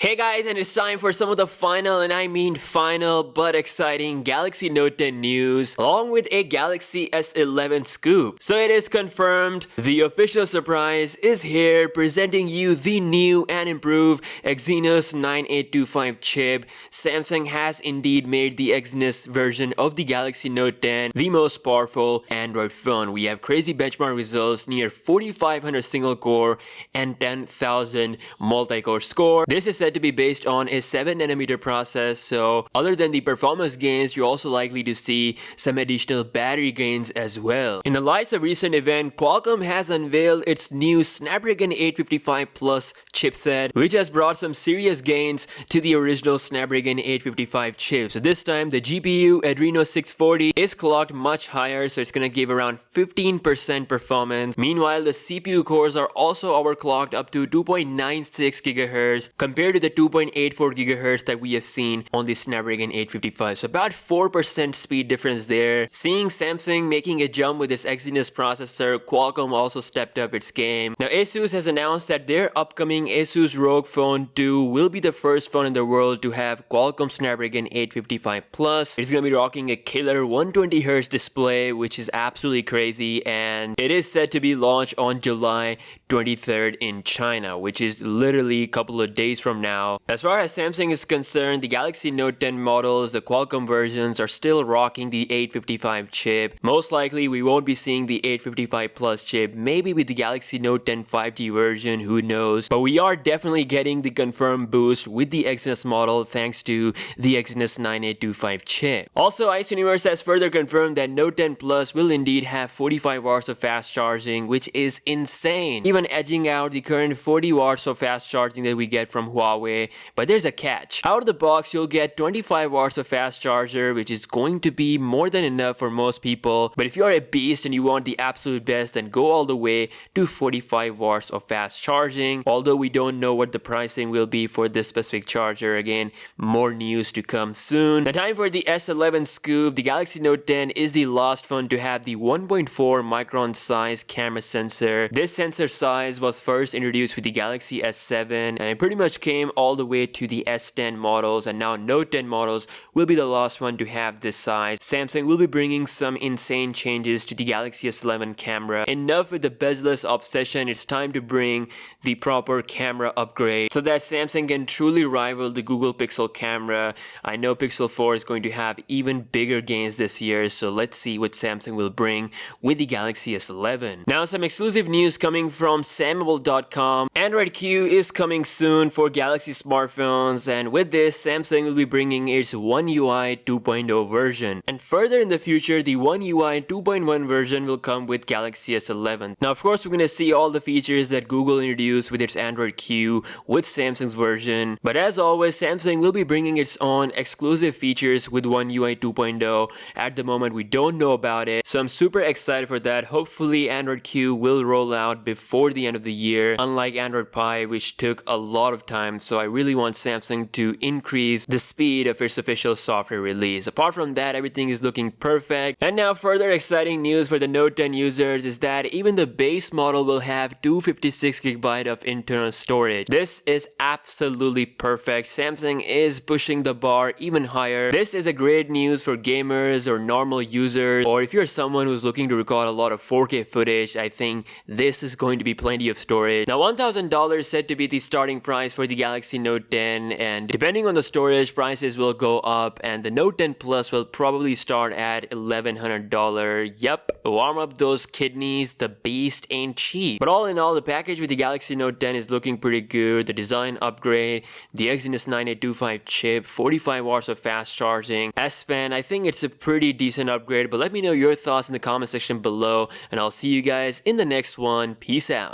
Hey guys, and it's time for some of the final, and I mean final but exciting Galaxy Note 10 news along with a Galaxy S11 scoop. So it is confirmed, the official surprise is here, presenting you the new and improved Exynos 9825 chip. Samsung has indeed made the Exynos version of the Galaxy Note 10 the most powerful Android phone. We have crazy benchmark results near 4500 single core and 10,000 multi-core score. This is said to be based on a 7nm process, so other than the performance gains, you're also likely to see some additional battery gains as well. In the lights of recent event, Qualcomm has unveiled its new Snapdragon 855 Plus chipset, which has brought some serious gains to the original Snapdragon 855 chip. So this time, the GPU Adreno 640 is clocked much higher, so it's gonna give around 15% performance. Meanwhile, the CPU cores are also overclocked up to 2.96 GHz compared to the 2.84 GHz that we have seen on the Snapdragon 855. So about 4% speed difference there. Seeing Samsung making a jump with this Exynos processor, Qualcomm also stepped up its game. Now Asus has announced that their upcoming Asus ROG Phone 2 will be the first phone in the world to have Qualcomm Snapdragon 855 Plus. It's gonna be rocking a killer 120Hz display, which is absolutely crazy, and it is set to be launched on July 23rd in China, which is literally a couple of days from now. As far as Samsung is concerned, the Galaxy Note 10 models, the Qualcomm versions, are still rocking the 855 chip. Most likely, we won't be seeing the 855 Plus chip, maybe with the Galaxy Note 10 5G version, who knows. But we are definitely getting the confirmed boost with the Exynos model thanks to the Exynos 9825 chip. Also, Ice Universe has further confirmed that Note 10 Plus will indeed have 45 watts of fast charging, which is insane, even edging out the current 40 watts of fast charging that we get from Huawei. But there's a catch. Out of the box, you'll get 25 watts of fast charger, which is going to be more than enough for most people. But if you're a beast and you want the absolute best, then go all the way to 45 watts of fast charging. Although we don't know what the pricing will be for this specific charger. Again, more news to come soon. Now, time for the S11 scoop. The Galaxy Note 10 is the last phone to have the 1.4 micron size camera sensor. This sensor size was first introduced with the Galaxy S7, and it pretty much came all the way to the S10 models, and now Note 10 models will be the last one to have this size. Samsung will be bringing some insane changes to the Galaxy S11 camera. Enough with the bezel-less obsession, it's time to bring the proper camera upgrade so that Samsung can truly rival the Google Pixel camera. I know Pixel 4 is going to have even bigger gains this year, so let's see what Samsung will bring with the Galaxy S11. Now, some exclusive news coming from Sammable.com. Android Q is coming soon for Galaxy smartphones, and with this, Samsung will be bringing its One UI 2.0 version. And further in the future, the One UI 2.1 version will come with Galaxy S11. Now, of course, we're gonna see all the features that Google introduced with its Android Q with Samsung's version. But as always, Samsung will be bringing its own exclusive features with One UI 2.0. At the moment, we don't know about it, so I'm super excited for that. Hopefully, Android Q will roll out before the end of the year, unlike Android Pie, which took a lot of time. So I really want Samsung to increase the speed of its official software release. Apart from that, everything is looking perfect. And now, further exciting news for the Note 10 users is that even the base model will have 256GB of internal storage. This is absolutely perfect. Samsung is pushing the bar even higher. This is a great news for gamers or normal users, or if you're someone who's looking to record a lot of 4K footage. I think this is going to be plenty of storage. Now, $1,000 is said to be the starting price for the Galaxy Note 10, and depending on the storage, prices will go up, and the Note 10 Plus will probably start at $1,100. Yep, warm up those kidneys, the beast ain't cheap. But all in all, the package with the Galaxy Note 10 is looking pretty good. The design upgrade, the Exynos 9825 chip, 45 watts of fast charging, S Pen, I think it's a pretty decent upgrade, but let me know your thoughts in the comment section below, and I'll see you guys in the next one. Peace out.